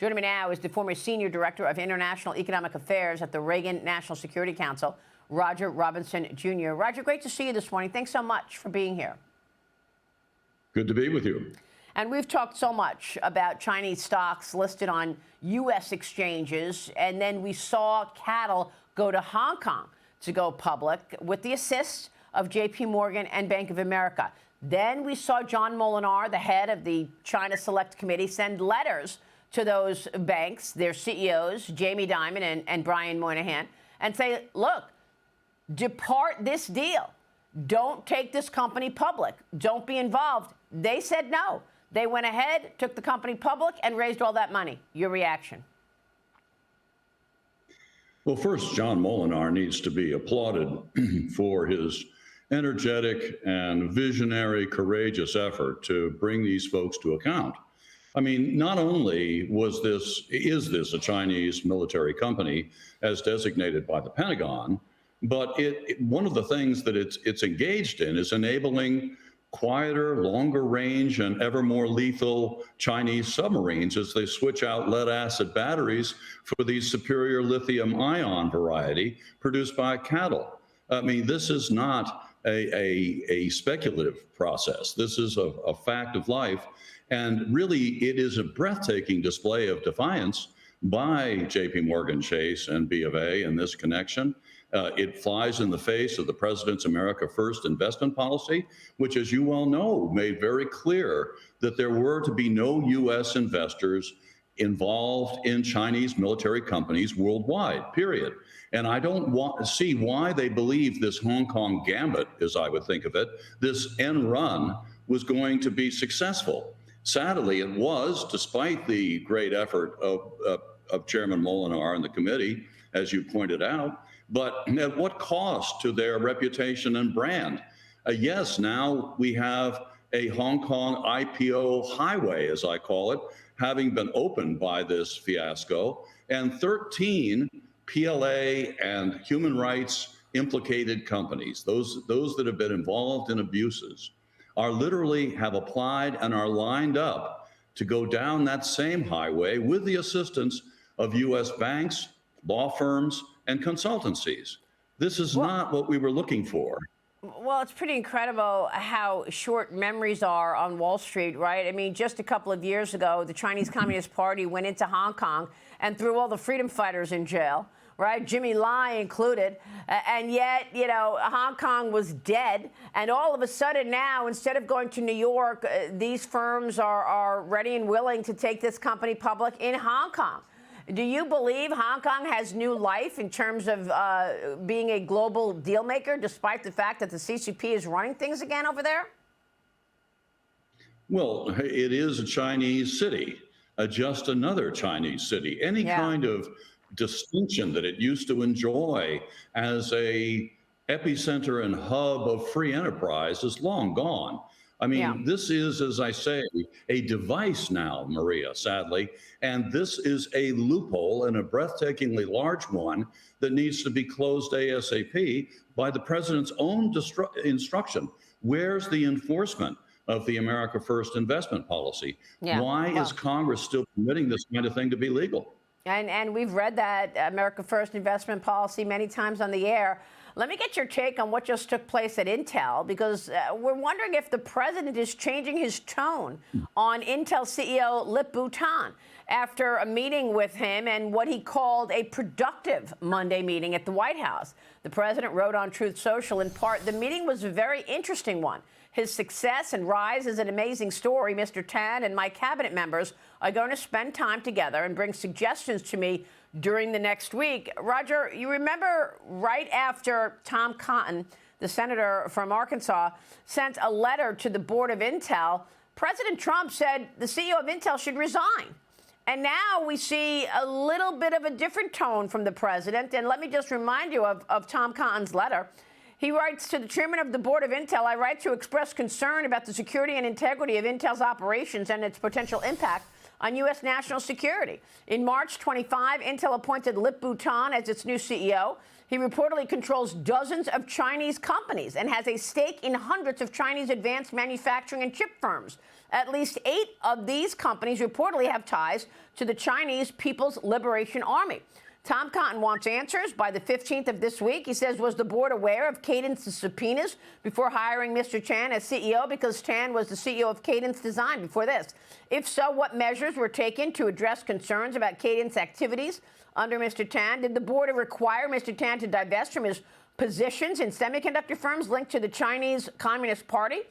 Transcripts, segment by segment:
Joining me now is the former Senior Director of International Economic Affairs at the Reagan National Security Council, Roger Robinson, Jr. Roger, great to see you this morning. Thanks so much for being here. Good to be with you. And we've talked so much about Chinese stocks listed on U.S. exchanges, and then we saw CATL go to Hong Kong to go public with the assist of J.P. Morgan and Bank of America. Then we saw John Molinar, the head of the China Select Committee, send letters to those banks, their CEOs, Jamie Dimon and Brian Moynihan, and say, look, depart this deal. Don't take this company public. Don't be involved. They said no. They went ahead, took the company public, and raised all that money. Your reaction? Well, first, John Molinar needs to be applauded for his energetic and visionary, courageous effort to bring these folks to account. I mean, not only is this a Chinese military company as designated by the Pentagon, but one of the things that it's engaged in is enabling quieter, longer range, and ever more lethal Chinese submarines as they switch out lead-acid batteries for the superior lithium-ion variety produced by CATL. I mean, this is not a speculative process. This is a fact of life. And really, it is a breathtaking display of defiance by J.P. Morgan Chase and B of A in this connection. It flies in the face of the president's America First investment policy, which, as you well know, made very clear that there were to be no U.S. investors involved in Chinese military companies worldwide, period. And I don't want to see why they believe this Hong Kong gambit, as I would think of it, this end run was going to be successful. Sadly, it was, despite the great effort of Chairman Molinar and the committee, as you pointed out, but at what cost to their reputation and brand? Yes, now we have a Hong Kong IPO highway, as I call it, having been opened by this fiasco, and 13 PLA and human rights implicated companies, those that have been involved in abuses, are literally have applied and are lined up to go down that same highway with the assistance of U.S. banks, law firms, and consultancies. This is not what we were looking for. Well, it's pretty incredible how short memories are on Wall Street, right? I mean, just a couple of years ago, the Chinese Communist Party went into Hong Kong and threw all the freedom fighters in jail, right? Jimmy Lai included. And yet, you know, Hong Kong was dead. And all of a sudden now, instead of going to New York, these firms are ready and willing to take this company public in Hong Kong. Do you believe Hong Kong has new life in terms of being a global deal maker, despite the fact that the CCP is running things again over there? Well, it is a Chinese city, just another Chinese city. Any kind of distinction that it used to enjoy as a epicenter and hub of free enterprise is long gone. I mean, this is, as I say, a device now, Maria, sadly, and this is a loophole and a breathtakingly large one that needs to be closed ASAP by the president's own instruction. Where's the enforcement of the America First investment policy? Why is Congress still permitting this kind of thing to be legal? And we've read that America First investment policy many times on the air. Let me get your take on what just took place at Intel, because we're wondering if the president is changing his tone on Intel CEO Lip-Bu Tan after a meeting with him and what he called a productive Monday meeting at the White House. The president wrote on Truth Social, in part, the meeting was a very interesting one. His success and rise is an amazing story. Mr. Tan and my cabinet members are going to spend time together and bring suggestions to me during the next week. Roger, you remember right after Tom Cotton, the senator from Arkansas, sent a letter to the board of Intel, President Trump said the CEO of Intel should resign. And now we see a little bit of a different tone from the president. And let me just remind you of Tom Cotton's letter. He writes to the chairman of the board of Intel, I write to express concern about the security and integrity of Intel's operations and its potential impact on U.S. national security. In March 25, Intel appointed Lip-Bu Tan as its new CEO. He reportedly controls dozens of Chinese companies and has a stake in hundreds of Chinese advanced manufacturing and chip firms. At least 8 of these companies reportedly have ties to the Chinese People's Liberation Army. Tom Cotton wants answers by the 15th of this week. He says, was the board aware of Cadence's subpoenas before hiring Mr. Chan as CEO? Because Chan was the CEO of Cadence Design before this. If so, what measures were taken to address concerns about Cadence activities under Mr. Chan? Did the board require Mr. Chan to divest from his positions in semiconductor firms linked to the Chinese Communist Party?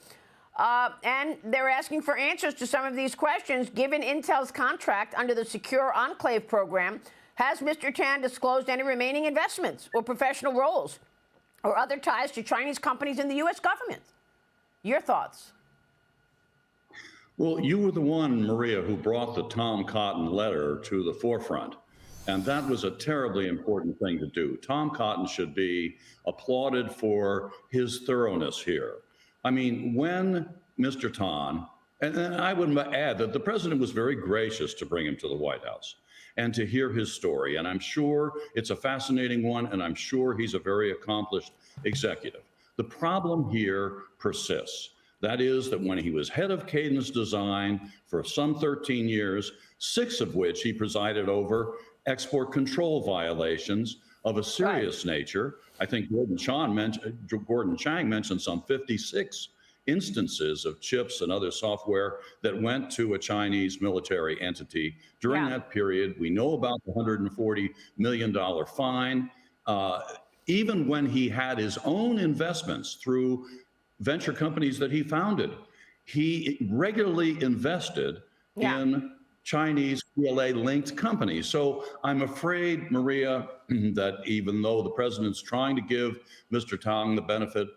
And they're asking for answers to some of these questions. Given Intel's contract under the Secure Enclave program, has Mr. Chan disclosed any remaining investments or professional roles or other ties to Chinese companies in the U.S. government? Your thoughts? Well, you were the one, Maria, who brought the Tom Cotton letter to the forefront. And that was a terribly important thing to do. Tom Cotton should be applauded for his thoroughness here. I mean, when Mr. Tan, and I would add that the president was very gracious to bring him to the White House and to hear his story. And I'm sure it's a fascinating one, and I'm sure he's a very accomplished executive. The problem here persists. That is that when he was head of Cadence Design for some 13 years, 6 of which he presided over export control violations of a serious nature. I think Gordon Chang mentioned some 56 instances of chips and other software that went to a Chinese military entity during that period. We know about the $140 million fine. Even when he had his own investments through venture companies that he founded, he regularly invested in Chinese PLA-linked companies. So I'm afraid, Maria, that even though the president's trying to give Mr. Tan the benefit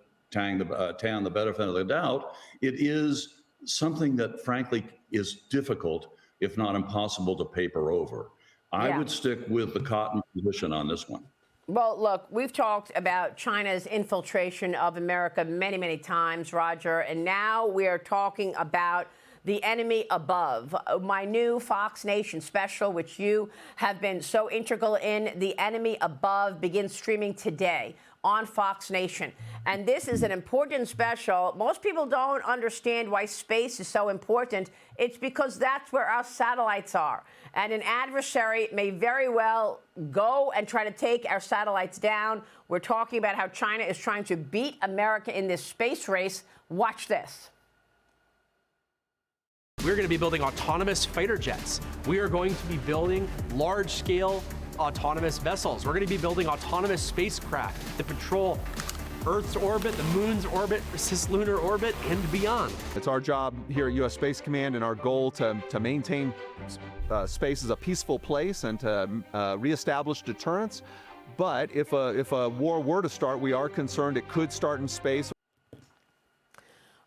of the doubt, it is something that, frankly, is difficult, if not impossible, to paper over. I would stick with the Cotton position on this one. Well, look, we've talked about China's infiltration of America many, many times, Roger, and now we are talking about the enemy above. My new Fox Nation special, which you have been so integral in, The Enemy Above, begins streaming today on Fox Nation. And this is an important special. Most people don't understand why space is so important. It's because that's where our satellites are. And an adversary may very well go and try to take our satellites down. We're talking about how China is trying to beat America in this space race. Watch this. We're going to be building autonomous fighter jets. We are going to be building large-scale autonomous vessels. We're going to be building autonomous spacecraft that patrol Earth's orbit, the moon's orbit, cislunar orbit, and beyond. It's our job here at U.S. Space Command and our goal to maintain space as a peaceful place and to reestablish deterrence. But if a war were to start, we are concerned it could start in space.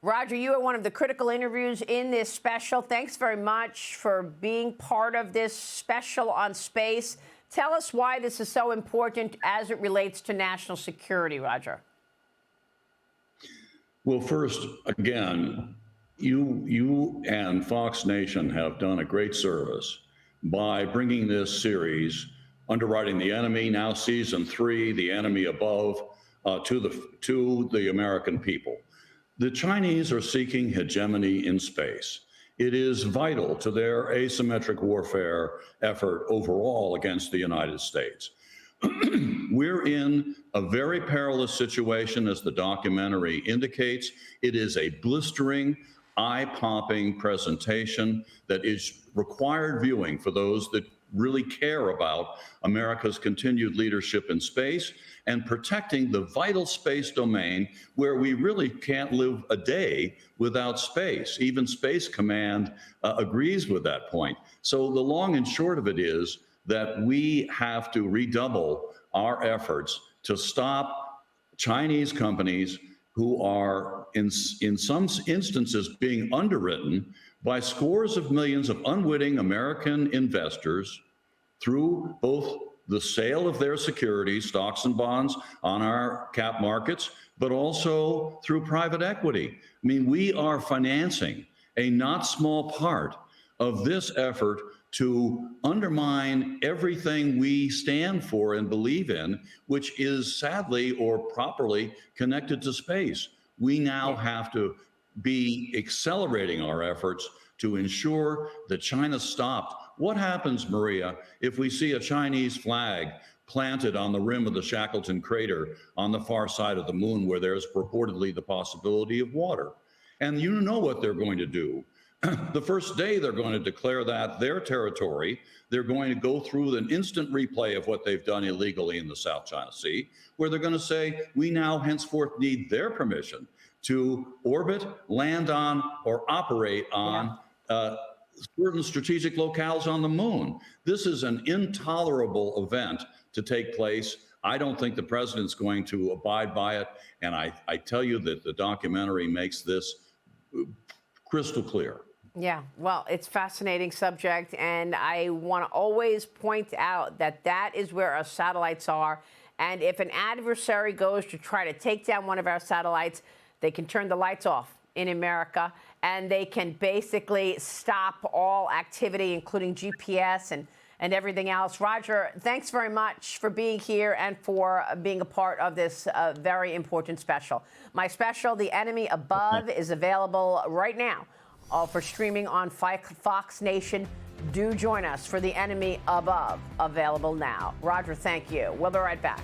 Roger, you are one of the critical interviews in this special. Thanks very much for being part of this special on space. Tell us why this is so important as it relates to national security, Roger. Well, first, again, you and Fox Nation have done a great service by bringing this series, Underwriting the Enemy, now season 3, The Enemy Above, to the American people. The Chinese are seeking hegemony in space. It is vital to their asymmetric warfare effort overall against the United States. We're in a very perilous situation, as the documentary indicates. It is a blistering, eye-popping presentation that is required viewing for those that really care about America's continued leadership in space and protecting the vital space domain where we really can't live a day without space. Even Space Command agrees with that point. So the long and short of it is that we have to redouble our efforts to stop Chinese companies who are, in some instances, being underwritten by scores of millions of unwitting American investors through both the sale of their securities, stocks and bonds on our cap markets, but also through private equity. I mean, we are financing a not small part of this effort to undermine everything we stand for and believe in, which is sadly or properly connected to space. We now have to be accelerating our efforts to ensure that China stopped. What happens, Maria, if we see a Chinese flag planted on the rim of the Shackleton crater on the far side of the moon where there's purportedly the possibility of water? And you know what they're going to do. The first day they're going to declare that their territory. They're going to go through an instant replay of what they've done illegally in the South China Sea, where they're going to say, we now henceforth need their permission to orbit, land on, or operate on certain strategic locales on the moon. This is an intolerable event to take place. I don't think the president's going to abide by it. And I tell you that the documentary makes this crystal clear. Yeah, well, it's a fascinating subject, and I want to always point out that that is where our satellites are. And if an adversary goes to try to take down one of our satellites, they can turn the lights off in America, and they can basically stop all activity, including GPS and everything else. Roger, thanks very much for being here and for being a part of this very important special. My special, The Enemy Above, is available right now for streaming on Fox Nation. Do join us for The Enemy Above, available now. Roger, thank you. We'll be right back.